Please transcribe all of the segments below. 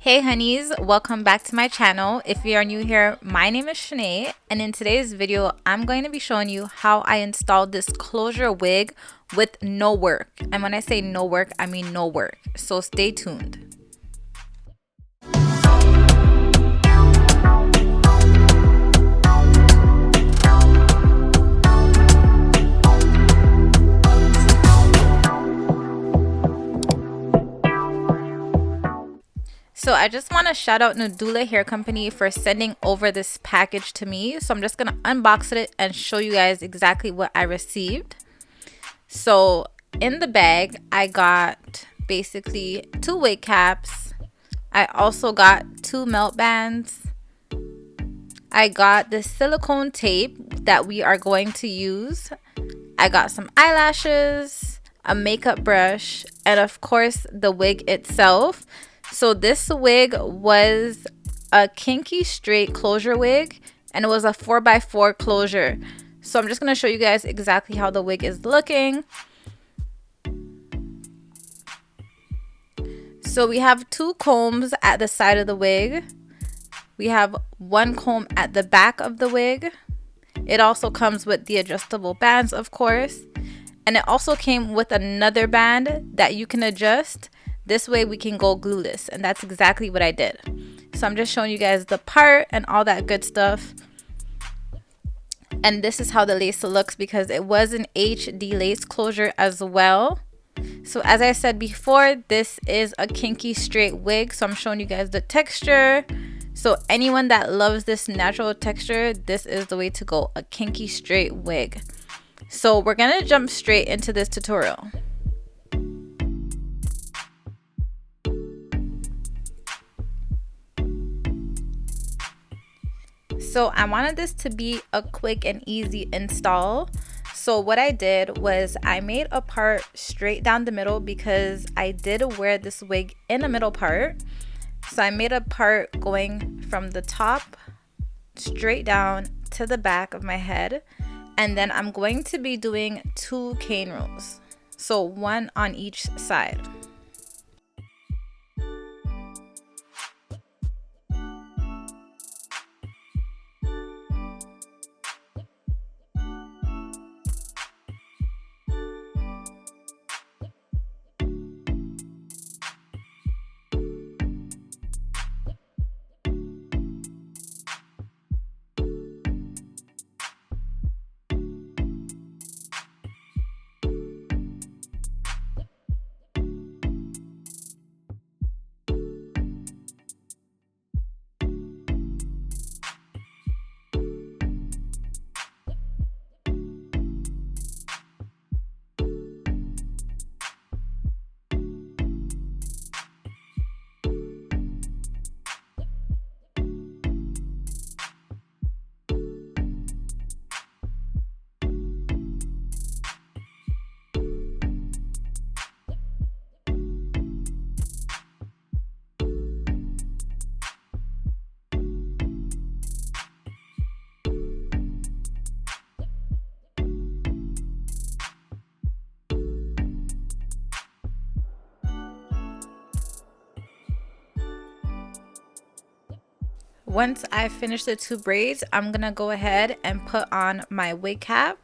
Hey honeys, welcome back to my channel. If you are new here, my name is Shanae, and in today's video I'm going to be showing you how I installed this closure wig with no work. And when I say no work, I mean no work. So stay tuned. So I just want to shout out Nadula Hair Company for sending over this package to me. So I'm just going to unbox it and show you guys exactly what I received. So in the bag, I got basically 2 wig caps. I also got 2 melt bands. I got the silicone tape that we are going to use. I got some eyelashes, a makeup brush, and of course the wig itself. So this wig was a kinky straight closure wig, and it was a 4x4 closure. So I'm just going to show you guys exactly how the wig is looking. So we have 2 combs at the side of the wig. We have 1 comb at the back of the wig. It also comes with the adjustable bands, of course. And it also came with another band that you can adjust. This way we can go glueless, and that's exactly what I did. So I'm just showing you guys the part and all that good stuff. And this is how the lace looks because it was an HD lace closure as well. So as I said before, this is a kinky straight wig. So I'm showing you guys the texture. So anyone that loves this natural texture, this is the way to go, a kinky straight wig. So we're gonna jump straight into this tutorial. So I wanted this to be a quick and easy install. So what I did was I made a part straight down the middle because I did wear this wig in the middle part. So I made a part going from the top straight down to the back of my head. And then I'm going to be doing 2 cane rows. So 1 on each side. Once I finish the 2 braids, I'm gonna go ahead and put on my wig cap.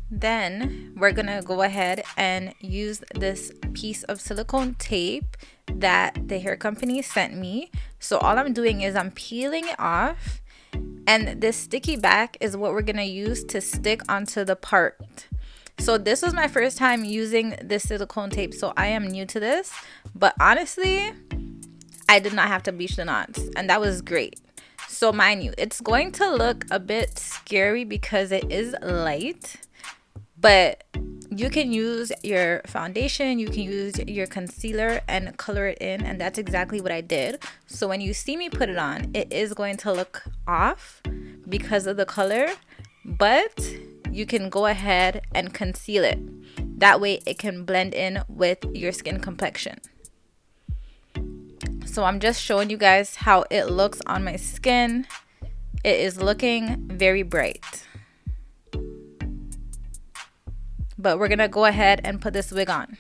Then we're gonna go ahead and use this piece of silicone tape that the hair company sent me. So all I'm doing is I'm peeling it off, and this sticky back is what we're gonna use to stick onto the part. So this was my first time using this silicone tape, so I am new to this, but honestly I did not have to bleach the knots, and that was great. So mind you, it's going to look a bit scary because it is light, but you can use your foundation, you can use your concealer and color it in, and that's exactly what I did. So when you see me put it on, it is going to look off because of the color, but you can go ahead and conceal it. That way it can blend in with your skin complexion. So I'm just showing you guys how it looks on my skin. It is looking very bright. But we're gonna go ahead and put this wig on.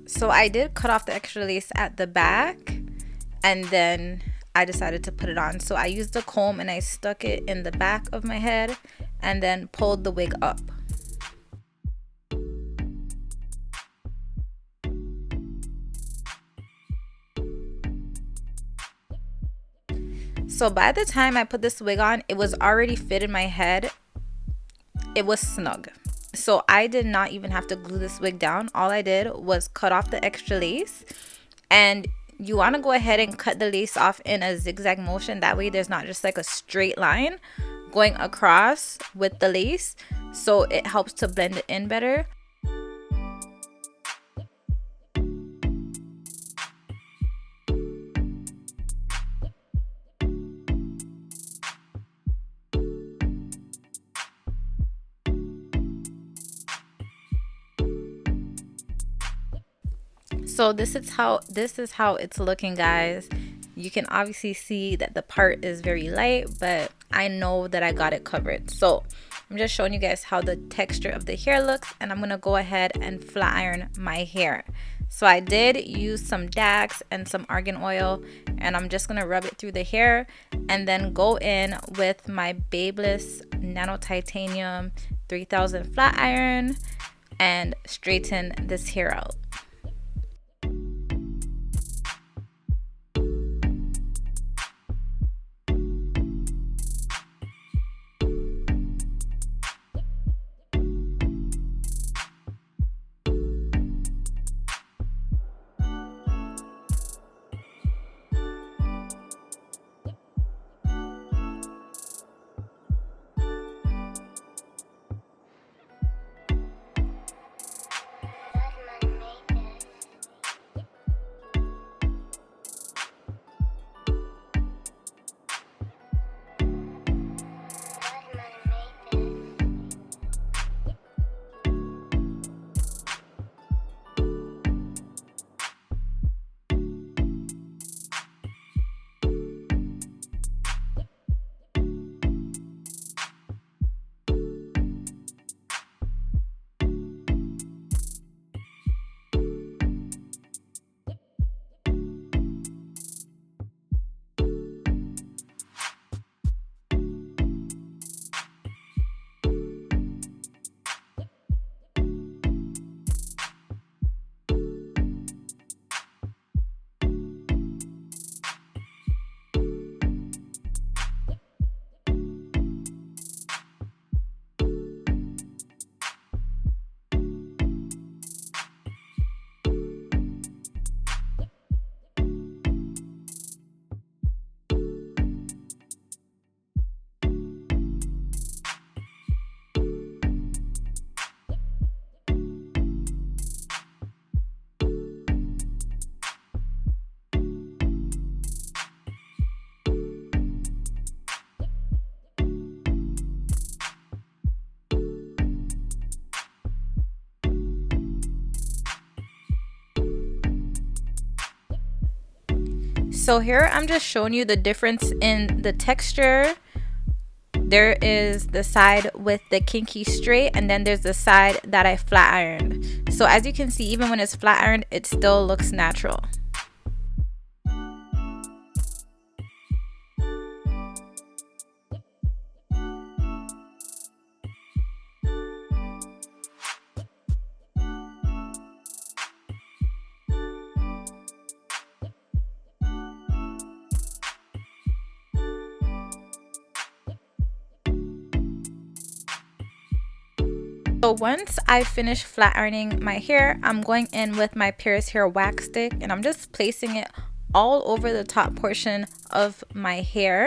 So I did cut off the extra lace at the back, and then I decided to put it on. So I used a comb and I stuck it in the back of my head and then pulled the wig up. So by the time I put this wig on, it was already fit in my head. It was snug. So I did not even have to glue this wig down. All I did was cut off the extra lace, and you want to go ahead and cut the lace off in a zigzag motion. That way there's not just like a straight line going across with the lace, so it helps to blend it in better. So this is how it's looking, guys. You can obviously see that the part is very light, but I know that I got it covered. So I'm just showing you guys how the texture of the hair looks, and I'm gonna go ahead and flat iron my hair. So I did use some Dax and some argan oil, and I'm just gonna rub it through the hair and then go in with my Babeless Nano Titanium 3000 flat iron and straighten this hair out. So here I'm just showing you the difference in the texture. There is the side with the kinky straight, and then there's the side that I flat ironed. So as you can see, even when it's flat ironed, it still looks natural. So once I finish flat ironing my hair, I'm going in with my Paris hair wax stick, and I'm just placing it all over the top portion of my hair.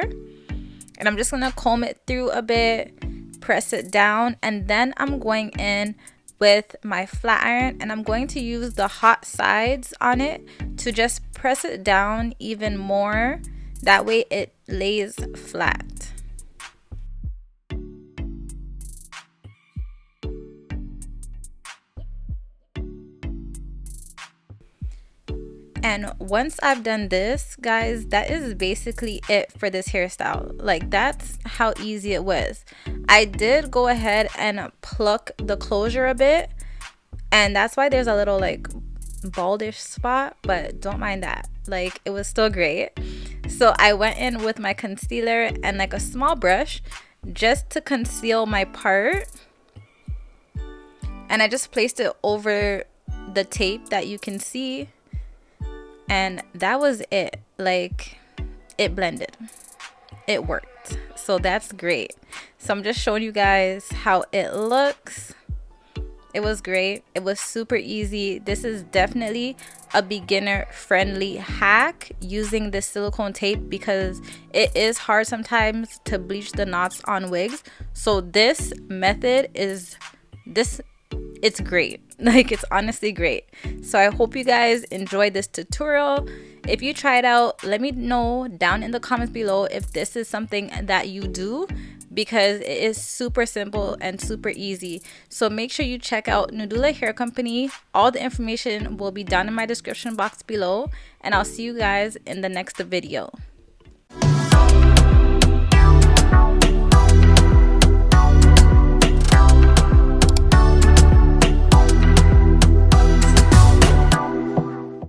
And I'm just gonna comb it through a bit, press it down, and then I'm going in with my flat iron, and I'm going to use the hot sides on it to just press it down even more. That way it lays flat. And once I've done this, guys, that is basically it for this hairstyle. Like, that's how easy it was. I did go ahead and pluck the closure a bit, and that's why there's a little like baldish spot, but don't mind that. Like, it was still great. So I went in with my concealer and like a small brush just to conceal my part, and I just placed it over the tape that you can see, and that was it. Like, it blended, it worked, so that's great. So I'm just showing you guys how it looks. It was great. It was super easy. This is definitely a beginner friendly hack, using this silicone tape, because it is hard sometimes to bleach the knots on wigs. So this method is it's great. Like, it's honestly great. So I hope you guys enjoyed this tutorial. If you try it out, let me know down in the comments below if this is something that you do, because it is super simple and super easy. So make sure you check out Nadula Hair Company. All the information will be down in my description box below, and I'll see you guys in the next video.